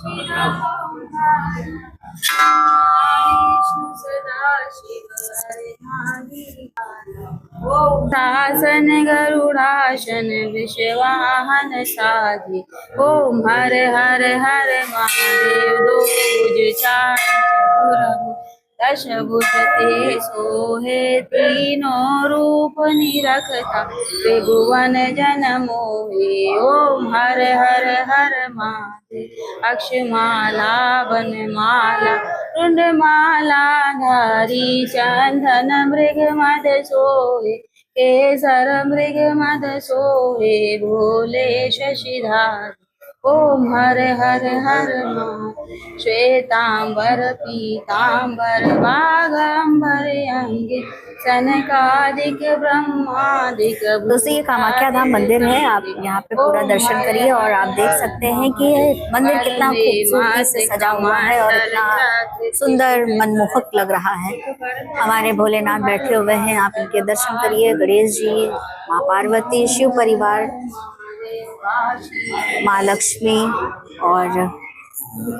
शासन गरुड़ासन विश्ववाहन साधि। ओम हर हर हर महादेव। दो भुज चार चतुर्भुज दश भुज ते सोहे। तीनों रूप निरखता त्रिभुवन जन मोहे। ओम हर हर हर महादेव। अक्षमाला वनमाला रुंडमाला धारी। चंदन मृग मद सोहे। केसर मृग मद सोहे। भोले शशिधारी। ओम हर हर हर महादेव। श्वेतांबर पीतांबर बाघंबर अंगे। सनकादिक ब्रह्मादिक। दोस्तों ये कामाख्या धाम मंदिर है, आप यहाँ पे पूरा दर्शन करिए और आप देख सकते हैं कि ये मंदिर कितना खूबसूरती से सजा हुआ है और इतना सुंदर मनमोहक लग रहा है। हमारे भोलेनाथ बैठे हुए हैं, आप इनके दर्शन करिए। गणेश जी, माँ पार्वती, शिव परिवार, माँ लक्ष्मी और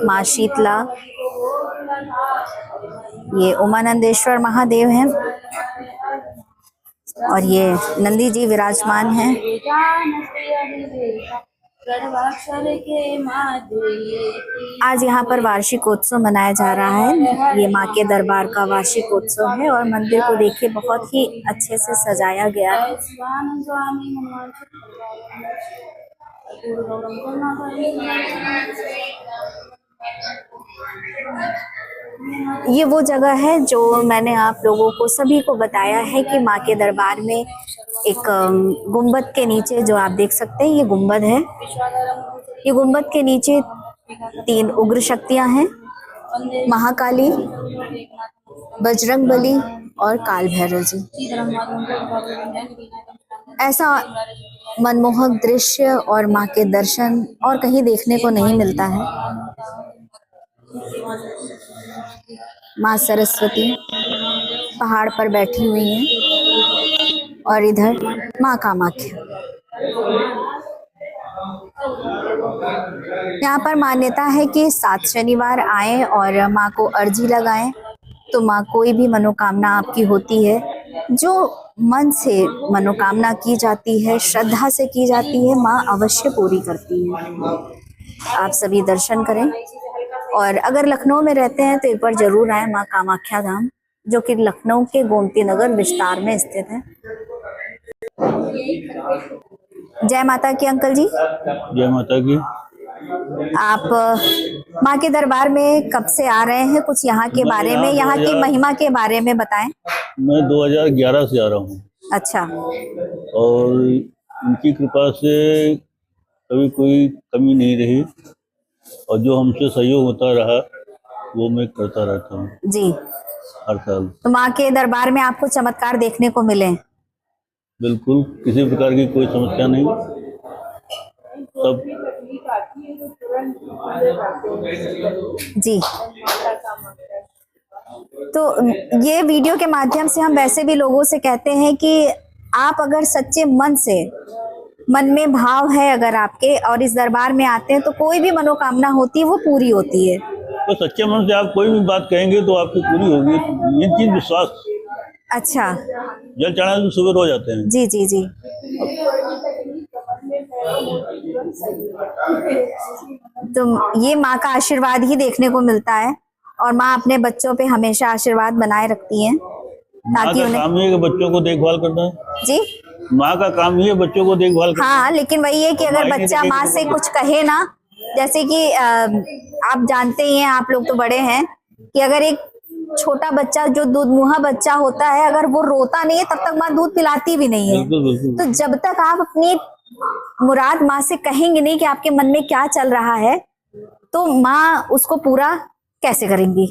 माँ शीतला, ये उमानंदेश्वर महादेव हैं और ये नंदी जी विराजमान हैं। आज यहाँ पर वार्षिकोत्सव मनाया जा रहा है। ये माँ के दरबार का वार्षिकोत्सव है और मंदिर को देखिए बहुत ही अच्छे से सजाया गया है। ये वो जगह है जो मैंने आप लोगों को सभी को बताया है कि माँ के दरबार में एक गुंबद के नीचे, जो आप देख सकते हैं ये गुंबद है, ये गुंबद के नीचे 3 उग्र शक्तियां हैं, महाकाली, बजरंगबली और काल भैरव जी। ऐसा मनमोहक दृश्य और माँ के दर्शन और कहीं देखने को नहीं मिलता है। माँ सरस्वती पहाड़ पर बैठी हुई हैं और इधर माँ कामाख्या। यहाँ पर मान्यता है कि 7 शनिवार आए और माँ को अर्जी लगाएं तो माँ कोई भी मनोकामना आपकी होती है, जो मन से मनोकामना की जाती है, श्रद्धा से की जाती है, माँ अवश्य पूरी करती है। आप सभी दर्शन करें और अगर लखनऊ में रहते हैं तो एक बार जरूर आए माँ कामाख्या धाम, जो कि लखनऊ के गोमती नगर विस्तार में स्थित है। जय माता की अंकल जी। जय माता की। आप माँ के दरबार में कब से आ रहे हैं? कुछ यहाँ के बारे में, यहाँ की महिमा के बारे में बताएं। मैं 2011 से आ रहा हूँ। अच्छा। और इनकी कृपा से कभी कोई कमी नहीं रही और जो हमसे सहयोग होता रहा वो मैं करता रहता हूँ जी हर साल। तो माँ के दरबार में आपको चमत्कार देखने को मिले? बिल्कुल, किसी प्रकार की कोई समस्या नहीं। सब जी। तो ये वीडियो के माध्यम से हम वैसे भी लोगों से कहते हैं कि आप अगर सच्चे मन से, मन में भाव है अगर आपके और इस दरबार में आते हैं तो कोई भी मनोकामना होती है वो पूरी होती है। तो सच्चे मन से आप कोई भी बात कहेंगे तो आपकी पूरी होगी, ये चीज विश्वास। अच्छा। जल चढ़ाने तो सुबह हो जाते हैं। जी जी जी। तो ये माँ का आशीर्वाद ही देखने को मिलता है और माँ अपने बच्चों पे हमेशा आशीर्वाद बनाए रखती हैं ताकि उन्हें। काम ही है कि बच्चों को देखभाल करना है। जी, माँ का काम ही है बच्चों को देखभाल करना। हाँ, लेकिन वही है कि अगर बच्चा माँ से कुछ कहे ना, जैसे कि आप जानते ही हैं, आप लोग तो बड़े हैं, कि अगर एक छोटा बच्चा जो दूध मुहा बच्चा होता है, अगर वो रोता नहीं है तब तक माँ दूध पिलाती भी नहीं है। बिल्कुल, बिल्कुल। तो जब तक आप अपनी मुराद माँ से कहेंगे नहीं कि आपके मन में क्या चल रहा है, तो माँ उसको पूरा कैसे करेंगी?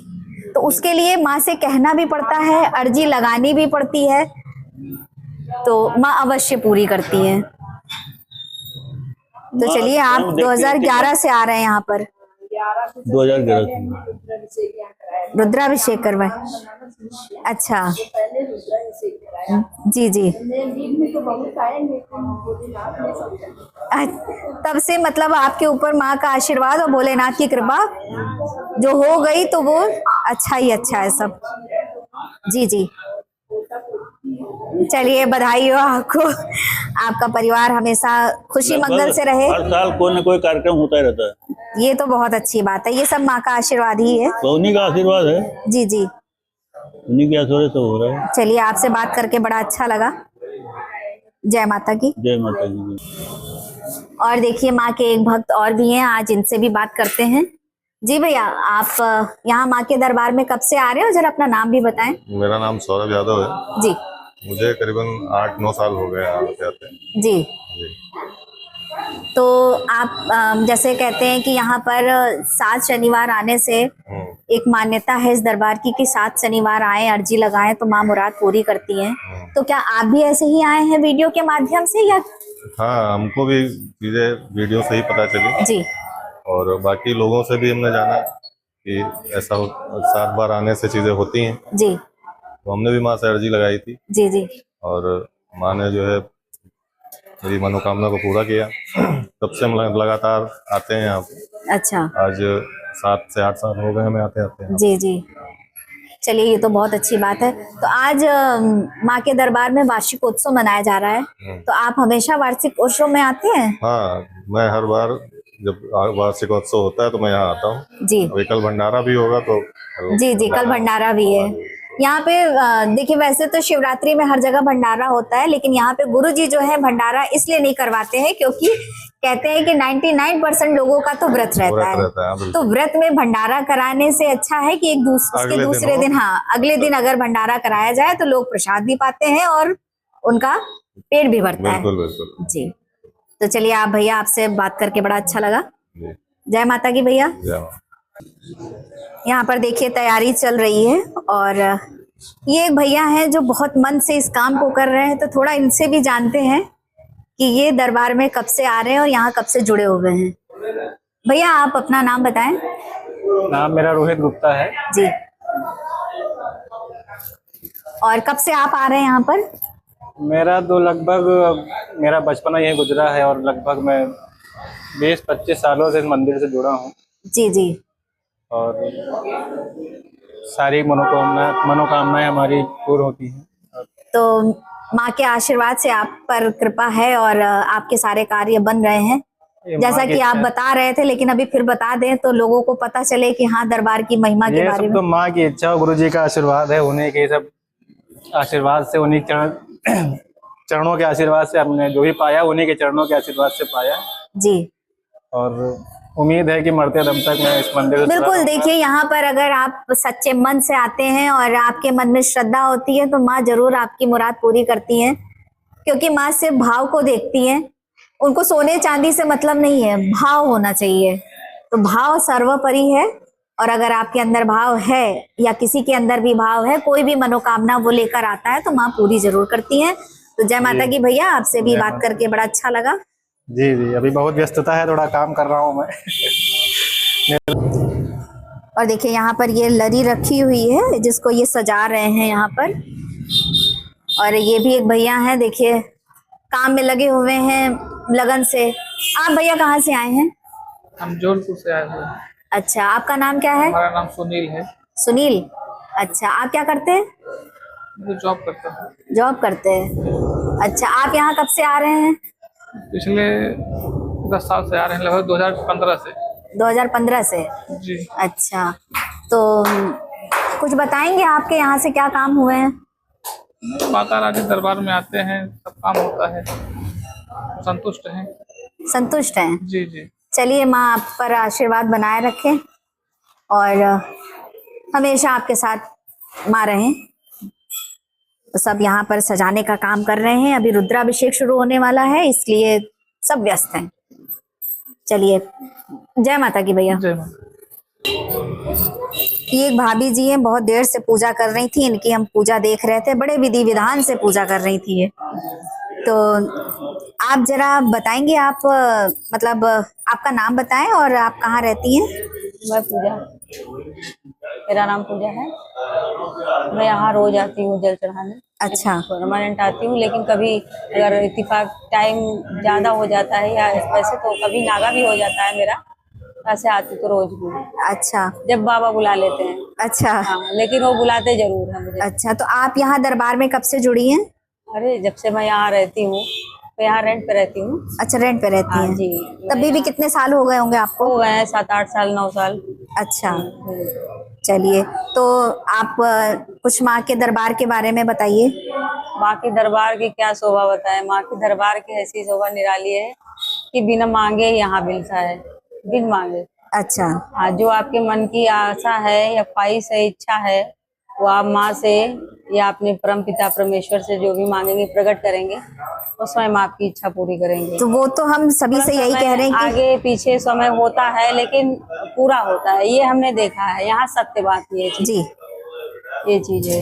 तो उसके लिए माँ से कहना भी पड़ता है, अर्जी लगानी भी पड़ती है, तो माँ अवश्य पूरी करती है। तो चलिए, आप 2011 से आ रहे हैं यहाँ पर? 2011 से रुद्राभिषेक करवाए। अच्छा। जी जी। तब से मतलब आपके ऊपर माँ का आशीर्वाद और भोलेनाथ की कृपा जो हो गई तो वो अच्छा ही अच्छा है सब। जी जी। चलिए बधाई हो आपको, आपका परिवार हमेशा खुशी मंगल से रहे। हर साल कोई न कोई कार्यक्रम होता ही रहता है, ये तो बहुत अच्छी बात है, ये सब माँ का आशीर्वाद ही है। तो उन्हीं का आशीर्वाद है, जी जी। उन्हीं के आशीर्वाद से हो रहा है। चलिए आपसे बात करके बड़ा अच्छा लगा। जय माता की। जय माता जी। और देखिए माँ के एक भक्त और भी हैं, आज इनसे भी बात करते हैं। जी भैया, आप यहाँ माँ के दरबार में कब से आ रहे हो, जरा अपना नाम भी बताएं। मेरा नाम सौरभ यादव है जी। मुझे करीबन 8-9 साल हो गए आते आते। जी। जी। तो आप जैसे कहते हैं कि यहाँ पर 7 शनिवार आने से एक मान्यता है इस दरबार की कि 7 शनिवार आए, अर्जी लगाएं तो माँ मुराद पूरी करती हैं। तो क्या आप भी ऐसे ही आए हैं वीडियो के माध्यम से या? हाँ, हमको भी चीजें वीडियो से ही पता चली जी। और बाकी लोगों से भी हमने जाना कि ऐसा 7 बार आने से चीजें होती हैं। जी। तो हमने भी माँ से अर्जी लगाई थी। जी जी। और माँ ने जो है मेरी मनोकामना को पूरा किया। तब से हम लगातार आते हैं यहाँ पे। अच्छा। आज 7 से 8 साल हो गए हमें आते आते। जी जी। चलिए ये तो बहुत अच्छी बात है। तो आज माँ के दरबार में वार्षिक उत्सव मनाया जा रहा है, तो आप हमेशा वार्षिक उत्सव में आते हैं? हाँ, मैं हर बार जब वार्षिक उत्सव होता है तो मैं यहाँ आता हूँ। जी। अभी कल भंडारा भी होगा तो। जी जी, कल भंडारा भी है यहाँ पे। देखिए वैसे तो शिवरात्रि में हर जगह भंडारा होता है, लेकिन यहाँ पे गुरुजी जो है भंडारा इसलिए नहीं करवाते हैं क्योंकि कहते हैं कि 99% लोगों का तो व्रत रहता है। तो व्रत में भंडारा कराने से अच्छा है कि दूसरे दिन, हाँ अगले दिन अगर भंडारा कराया जाए तो लोग प्रसाद भी पाते हैं और उनका पेट भी भरता है। बिल्कुल बिल्कुल जी। तो चलिए आप भैया, आपसे बात करके बड़ा अच्छा लगा। जय माता की भैया। यहाँ पर देखिए तैयारी चल रही है और ये एक भैया हैं जो बहुत मन से इस काम को कर रहे हैं, तो थोड़ा इनसे भी जानते हैं कि ये दरबार में कब से आ रहे हैं और यहाँ कब से जुड़े हुए हैं। भैया आप अपना नाम बताएं। नाम मेरा रोहित गुप्ता है जी। और कब से आप आ रहे हैं यहाँ पर? मेरा तो लगभग मेरा बचपना यहीं गुजरा है और लगभग मैं 20-25 सालों से इस मंदिर से जुड़ा हूँ। जी जी। और सारी मनोकामनाएं हमारी पूर्ण होती हैं। तो माँ के आशीर्वाद से आप पर कृपा है और आपके सारे कार्य बन रहे हैं, जैसा कि आप बता रहे थे, लेकिन अभी फिर बता दें तो लोगों को पता चले कि हाँ दरबार की महिमा के बारे में। तो माँ की इच्छा और गुरु जी का आशीर्वाद है, उन्हीं के सब आशीर्वाद से, उन्हीं चरणों के आशीर्वाद से हमने जो भी पाया उन्हीं के चरणों के आशीर्वाद से पाया। जी। और उम्मीद है कि मरते दम तक मैं इस मंदिर से बिल्कुल। देखिए यहाँ पर अगर आप सच्चे मन से आते हैं और आपके मन में श्रद्धा होती है तो माँ जरूर आपकी मुराद पूरी करती हैं, क्योंकि माँ सिर्फ भाव को देखती हैं। उनको सोने चांदी से मतलब नहीं है, भाव होना चाहिए। तो भाव सर्वोपरि है, और अगर आपके अंदर भाव है या किसी के अंदर भी भाव है, कोई भी मनोकामना वो लेकर आता है तो माँ पूरी जरूर करती है। तो जय माता की भैया, आपसे भी बात करके बड़ा अच्छा लगा। जी जी। अभी बहुत व्यस्तता है, थोड़ा काम कर रहा हूँ मैं। और देखिए यहाँ पर ये लरी रखी हुई है जिसको ये सजा रहे हैं यहाँ पर। और ये भी एक भैया हैं, देखिए काम में लगे हुए हैं लगन से। आप भैया कहाँ से आए हैं? हम जौनपुर से आए हुए हैं। अच्छा, आपका नाम क्या है? हमारा नाम सुनील है। सुनील। अच्छा, आप क्या करते हैं? मैं जॉब करता हूँ। जॉब करते हैं। अच्छा, आप यहाँ कब से आ रहे हैं? पिछले 10 साल से आ रहे हैं, लगभग 2015 से। 2015 से? जी। अच्छा, तो कुछ बताएंगे आपके यहाँ से क्या काम हुए हैं? माता रानी दरबार में आते हैं, सब काम होता है, संतुष्ट हैं। संतुष्ट हैं? जी जी। चलिए माँ आप पर आशीर्वाद बनाए रखें और हमेशा आपके साथ माँ रहें। तो सब यहाँ पर सजाने का काम कर रहे हैं, अभी रुद्राभिषेक शुरू होने वाला है इसलिए सब व्यस्त हैं। चलिए, जय माता की भैया। जय माता। ये एक भाभी जी हैं, बहुत देर से पूजा कर रही थी, इनकी हम पूजा देख रहे थे, बड़े विधि विधान से पूजा कर रही थी ये। तो आप जरा बताएंगे, आप मतलब आपका नाम बताएं और आप कहाँ रहती हैं? मैं पूजा, मेरा नाम पूजा है। मैं यहाँ रोज आती हूँ जल चढ़ाने। अच्छा। परमानेंट आती हूँ, लेकिन कभी अगर इत्तेफाक टाइम ज्यादा हो जाता है या वैसे तो कभी नागा भी हो जाता है मेरा, ऐसे आती तो रोज भी, अच्छा जब बाबा बुला लेते हैं। अच्छा हाँ, लेकिन वो बुलाते जरूर है मुझे। अच्छा। तो आप यहाँ दरबार में कब से जुड़ी हैं? अरे जब से मैं यहाँ रहती हूँ, तो यहाँ रेंट पे रहती हूँ। अच्छा, रेंट पे रहती हाँ हैं। जी। तभी भी कितने साल हो गए होंगे आपको? हो गए हैं 7-8 साल, 9 साल। अच्छा, चलिए। तो आप कुछ माँ के दरबार के बारे में बताइए। माँ के दरबार की क्या शोभा बताए। माँ के दरबार की ऐसी शोभा निराली है कि बिना मांगे यहाँ मिलता है, बिन मांगे। अच्छा। हाँ, जो आपके मन की आशा है या ख्वाहिश है, इच्छा है, वो आप माँ से या अपने परम पिता परमेश्वर से जो भी मांगेंगे, प्रकट करेंगे, वो स्वयं आपकी इच्छा पूरी करेंगे। तो वो तो हम सभी से यही कह रहे हैं कि आगे पीछे समय होता है, लेकिन पूरा होता है, ये हमने देखा है। यहाँ सत्य बात ये चीज, जी, ये चीज है।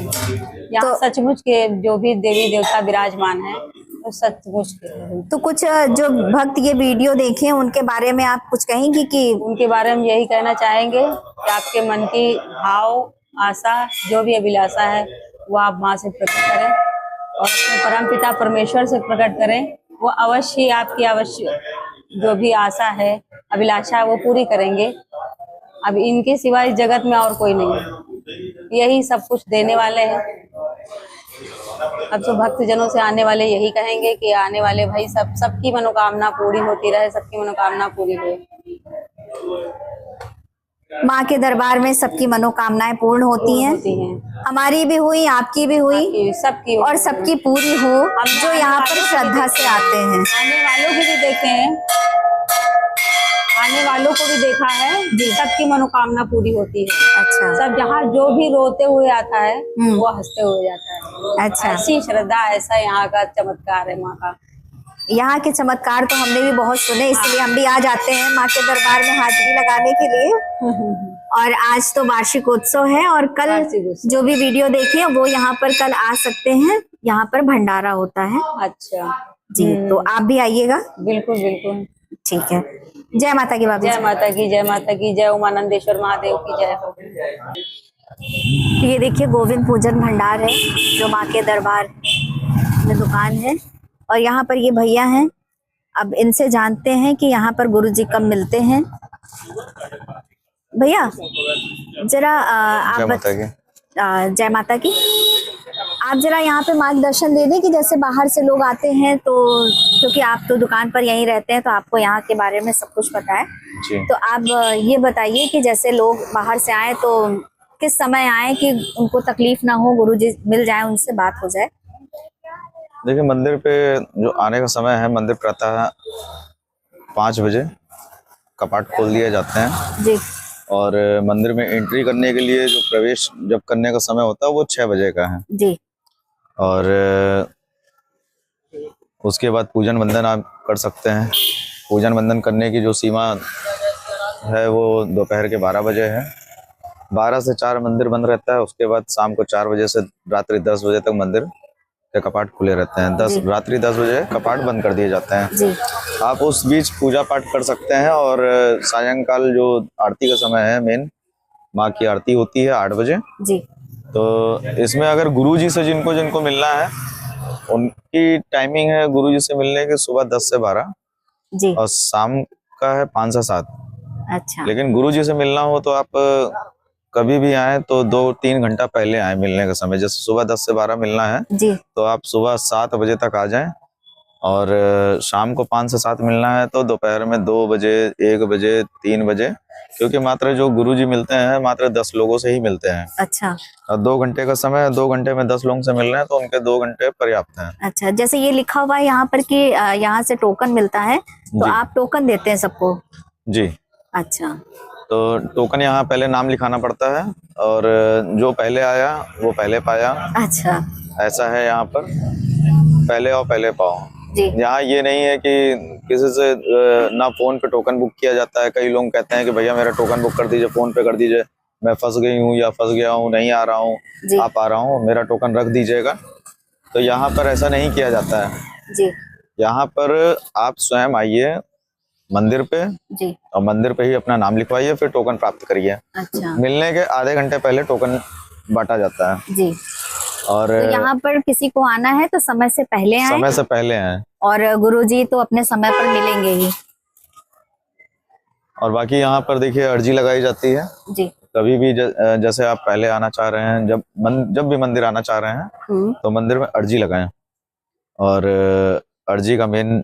यहाँ सचमुच के जो भी देवी देवता विराजमान है, तो सचमुच के हैं। तो कुछ जो भक्त ये वीडियो देखे उनके बारे में आप कुछ कहेंगी कि? उनके बारे में यही कहना चाहेंगे कि आपके मन की भाव, आशा, जो भी अभिलाषा है, वो आप माँ से प्रकट करें और अपने परमपिता परमेश्वर से प्रकट करें। वो अवश्य आपकी अवश्य जो भी आशा है, अभिलाषा है, वो पूरी करेंगे। अब इनके सिवा इस जगत में और कोई नहीं है, यही सब कुछ देने वाले हैं। अब तो भक्तजनों से आने वाले यही कहेंगे कि आने वाले भाई सबकी मनोकामना पूरी होती रहे, सबकी मनोकामना पूरी हो। माँ के दरबार में सबकी मनोकामनाएं पूर्ण होती हैं। हमारी भी हुई, आपकी भी हुई, सबकी और सबकी पूरी हो जो यहाँ पर श्रद्धा से आते हैं। आने वालों की भी देखे हैं, आने वालों को भी देखा है, सबकी मनोकामना पूरी होती है। अच्छा। सब जहाँ जो भी रोते हुए आता है, वो हंसते हुए जाता है। अच्छा। ऐसी श्रद्धा, ऐसा यहाँ का चमत्कार है माँ का। यहाँ के चमत्कार तो हमने भी बहुत सुने, इसलिए हम भी आ जाते हैं माँ के दरबार में हाजिरी लगाने के लिए। और आज तो वार्षिक उत्सव है, और कल जो भी वीडियो देखे वो यहाँ पर कल आ सकते हैं। यहाँ पर भंडारा होता है। अच्छा जी, तो आप भी आइएगा। बिल्कुल बिल्कुल, ठीक है। जय माता की भाभी। जय माता की, जय माता की, जय उमानंदेश्वर महादेव की जय हो। ये देखिए गोविंद पूजन भंडार है जो माँ के दरबार में दुकान है, और यहाँ पर ये भैया हैं। अब इनसे जानते हैं कि यहाँ पर गुरुजी कब मिलते हैं। भैया जरा आप जय माता की, आप जरा यहाँ पे मार्गदर्शन दे दें कि जैसे बाहर से लोग आते हैं, तो क्योंकि आप तो दुकान पर यहीं रहते हैं तो आपको यहाँ के बारे में सब कुछ पता है जी। तो आप ये बताइए कि जैसे लोग बाहर से आए तो किस समय आए कि उनको तकलीफ ना हो, गुरुजी मिल जाए, उनसे बात हो जाए। देखिए, मंदिर पे जो आने का समय है, मंदिर प्रातः 5 बजे कपाट खोल दिए जाते हैं जी। और मंदिर में एंट्री करने के लिए जो प्रवेश जब करने का समय होता है वो 6 बजे का है जी। और उसके बाद पूजन वंदन आप कर सकते हैं। पूजन वंदन करने की जो सीमा है वो दोपहर के 12 बजे है। 12 से 4 मंदिर बंद रहता है। उसके बाद शाम को 4 बजे से रात्रि 10 बजे तक मंदिर के कपाट खुले रहते हैं। रात्रि 10 बजे कपाट बंद कर दिए जाते हैं जी। आप उस बीच पूजा पाठ कर सकते हैं। और सायंकाल जो आरती का समय है, मेन माँ की आरती होती है 8 बजे जी। तो इसमें अगर गुरुजी से जिनको मिलना है, उनकी टाइमिंग है गुरुजी से मिलने की सुबह 10 से 12 जी। और शाम का है 5 से 7। अच्छा। लेकिन गुरुजी से मिलना हो तो आप कभी भी आए तो 2-3 घंटा पहले आए मिलने का समय। जैसे सुबह 10 से 12 मिलना है जी, तो आप सुबह 7 बजे तक आ जाएं और शाम को 5 से 7 मिलना है तो दोपहर में 2 बजे, 1 बजे, 3 बजे, क्योंकि मात्र जो गुरुजी मिलते हैं मात्र 10 लोगों से ही मिलते हैं। अच्छा। और 2 घंटे का समय है, 2 घंटे में 10 लोगों से मिल रहे हैं तो उनके 2 घंटे पर्याप्त हैं। अच्छा, जैसे ये लिखा हुआ है यहाँ पर कि यहाँ से टोकन मिलता है, तो आप टोकन देते हैं सबको? जी। अच्छा। तो टोकन यहाँ पहले नाम लिखाना पड़ता है और जो पहले आया वो पहले पाया। अच्छा। ऐसा है यहाँ पर, पहले आओ पहले पाओ। यहाँ ये नहीं है कि किसी से ना फोन पे टोकन बुक किया जाता है। कई लोग कहते हैं कि भैया मेरा टोकन बुक कर दीजिए, फोन पे कर दीजिए, मैं फंस गई हूँ या फंस गया हूँ, नहीं आ रहा हूँ, आप आ रहा हूँ, मेरा टोकन रख दीजिएगा। तो यहाँ पर ऐसा नहीं किया जाता है जी। यहाँ पर आप स्वयं आइए मंदिर पे जी। और मंदिर पे ही अपना नाम लिखवाइए, फिर टोकन प्राप्त करिए। अच्छा। मिलने के आधे घंटे पहले टोकन बांटा जाता है। जी। और तो यहाँ पर किसी को आना है तो समय से पहले आए, समय से पहले आए, और गुरुजी तो अपने समय पर मिलेंगे ही। और बाकी यहाँ पर देखिए अर्जी लगाई जाती है। जी। कभी भी जैसे आप पहले आना चाह रहे हैं, जब भी मंदिर आना चाह रहे हैं तो मंदिर में अर्जी लगाएं। और अर्जी का मेन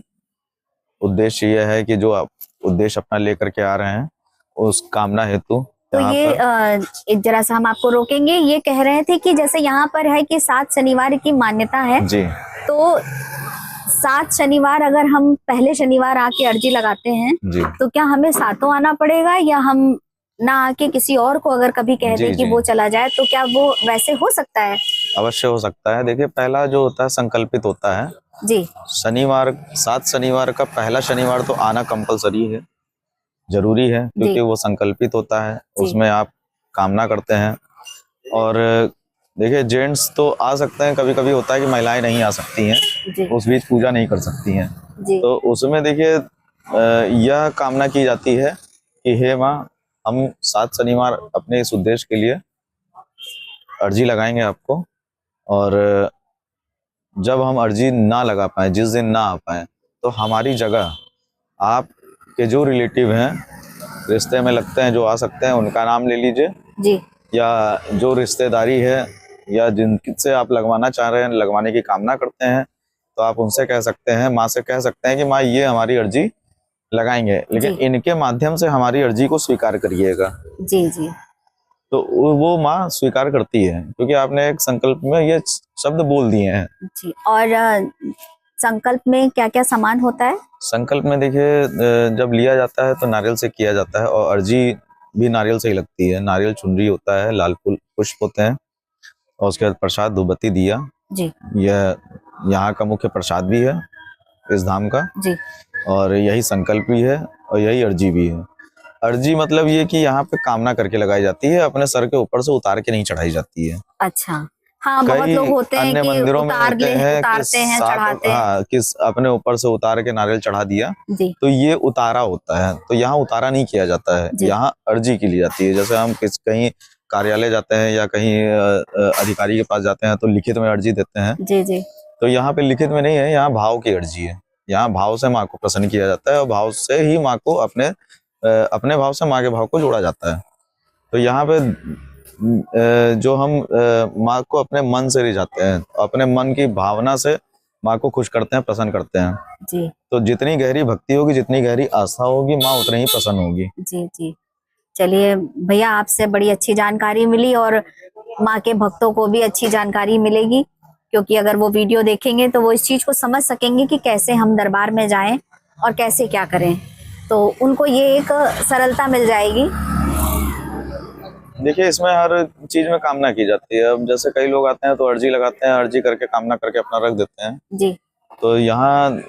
उद्देश्य यह है कि जो आप उद्देश्य अपना लेकर के आ रहे हैं उस कामना हेतु। तो ये एक जरा सा हम आपको रोकेंगे। ये कह रहे थे कि जैसे यहाँ पर है कि 7 शनिवार की मान्यता है जी, तो 7 शनिवार अगर हम पहले शनिवार आके अर्जी लगाते हैं जी, तो क्या हमें सातों आना पड़ेगा, या हम ना आके किसी और को अगर कभी कह दे कि वो चला जाए तो क्या वो वैसे हो सकता है? अवश्य हो सकता है। देखिए पहला जो होता है संकल्पित होता है जी। शनिवार, 7 शनिवार का पहला शनिवार तो आना कंपलसरी है, जरूरी है, क्योंकि वो संकल्पित होता है, उसमें आप कामना करते हैं। और देखिए जेंट्स तो आ सकते हैं, कभी कभी होता है कि महिलाएं नहीं आ सकती हैं, उस बीच पूजा नहीं कर सकती हैं। तो उसमें देखिए यह कामना की जाती है कि हे माँ, हम 7 शनिवार अपने इस उद्देश्य के लिए अर्जी लगाएंगे आपको, और जब हम अर्जी ना लगा पाए, जिस दिन ना आ पाए, तो हमारी जगह आपके जो रिलेटिव हैं, रिश्ते में लगते हैं, जो आ सकते हैं, उनका नाम ले लीजिए जी। या जो रिश्तेदारी है या जिनसे आप लगवाना चाह रहे हैं, लगवाने की कामना करते हैं, तो आप उनसे कह सकते हैं, माँ से कह सकते हैं कि माँ ये हमारी अर्जी लगाएंगे, लेकिन इनके माध्यम से हमारी अर्जी को स्वीकार करिएगा। जी जी। तो वो माँ स्वीकार करती है, क्योंकि आपने एक संकल्प में ये शब्द बोल दिए हैं। जी। और संकल्प में क्या क्या सामान होता है? संकल्प में देखिए जब लिया जाता है तो नारियल से किया जाता है, और अर्जी भी नारियल से ही लगती है। नारियल चुनरी होता है, लाल फूल पुष्प होते हैं, और उसके बाद प्रसाद धूपबत्ती दिया। जी। यह यहाँ का मुख्य प्रसाद भी है इस धाम का। जी। और यही संकल्प भी है और यही अर्जी भी है। अर्जी मतलब ये कि यहाँ पे कामना करके लगाई जाती है, अपने सर के ऊपर से उतार के नहीं चढ़ाई जाती है। अच्छा। हाँ, बहुत लोग होते हैं कि मंदिरों में उतारते हैं, चढ़ाते हैं। हाँ, किस अपने ऊपर से उतार के नारियल चढ़ा दिया, तो ये उतारा होता है। तो यहाँ उतारा नहीं किया जाता है, यहाँ अर्जी की ली जाती है। जैसे हम कहीं कार्यालय जाते हैं या कहीं अधिकारी के पास जाते हैं तो लिखित में अर्जी देते हैं। जी जी। तो यहाँ पे लिखित में नहीं है, यहाँ भाव की अर्जी है। यहाँ भाव से माँ को प्रसन्न किया जाता है, और भाव से ही माँ को अपने भाव से माँ के भाव को जोड़ा जाता है। तो यहाँ पे जो हम माँ को अपने मन से रिझाते हैं, अपने मन की भावना से माँ को खुश करते हैं, प्रसन्न करते हैं जी। तो जितनी गहरी भक्ति होगी, जितनी गहरी आस्था होगी, माँ उतनी ही प्रसन्न होगी। जी जी। चलिए भैया, आपसे बड़ी अच्छी जानकारी मिली, और माँ के भक्तों को भी अच्छी जानकारी मिलेगी, क्योंकि अगर वो वीडियो देखेंगे तो वो इस चीज को समझ सकेंगे कि कैसे हम दरबार में जाएं और कैसे क्या करें, तो उनको ये एक सरलता मिल जाएगी। देखिए इसमें हर चीज में कामना की जाती है। अब जैसे कई लोग आते हैं तो अर्जी लगाते हैं, अर्जी करके कामना करके अपना रख देते हैं जी। तो यहाँ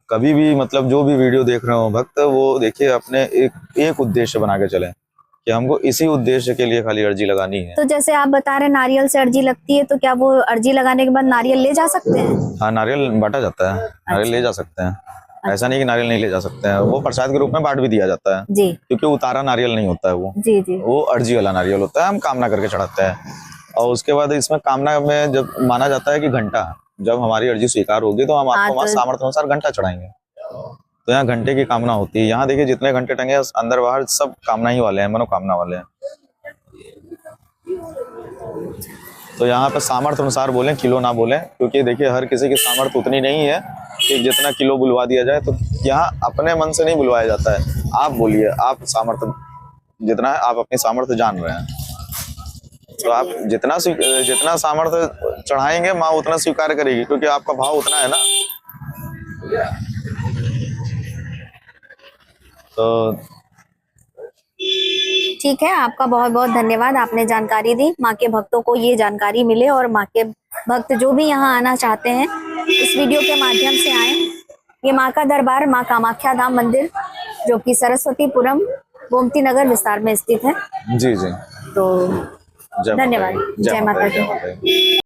कभी भी मतलब जो भी वीडियो देख रहे हो भक्त, वो देखिए अपने एक उद्देश्य बना के चले कि हमको इसी उद्देश्य के लिए खाली अर्जी लगानी है। तो जैसे आप बता रहे नारियल से अर्जी लगती है, तो क्या वो अर्जी लगाने के बाद नारियल ले जा सकते हैं? हाँ, नारियल बांटा जाता है। नारियल ले जा सकते हैं, ऐसा नहीं कि नारियल नहीं ले जा सकते हैं। वो प्रसाद के रूप में बांट भी दिया जाता है जी, क्योंकि उतारा नारियल नहीं होता है वो। जी जी। वो अर्जी वाला नारियल होता है, हम कामना करके चढ़ाते हैं। और उसके बाद इसमें कामना में जब माना जाता है कि घंटा, जब हमारी अर्जी स्वीकार होगी तो हम आपको वहाँ सामर्थ्य अनुसार घंटा चढ़ाएंगे। तो यहाँ घंटे की कामना होती है। यहाँ देखिए जितने घंटे टंगे अंदर बाहर सब कामना ही वाले हैं, मनोकामना वाले हैं। तो यहाँ पे सामर्थ्य अनुसार बोलें, किलो ना बोलें, क्योंकि देखिए हर किसी की सामर्थ्य उतनी नहीं है कि जितना किलो बुलवा दिया जाए। तो यहाँ अपने मन से नहीं बुलवाया जाता है। आप बोलिए, आप सामर्थ्य जितना है आप अपनी सामर्थ्य जान रहे हैं, तो आप जितना सामर्थ्य चढ़ाएंगे माँ उतना स्वीकार करेगी, क्योंकि आपका भाव उतना है ना। तो ठीक है, आपका बहुत बहुत धन्यवाद, आपने जानकारी दी। माँ के भक्तों को ये जानकारी मिले और माँ के भक्त जो भी यहाँ आना चाहते हैं इस वीडियो के माध्यम से आए। ये माँ का दरबार माँ कामाख्या धाम मंदिर, जो कि सरस्वतीपुरम गोमती नगर विस्तार में स्थित है। जी जी। तो धन्यवाद। जय माता दी।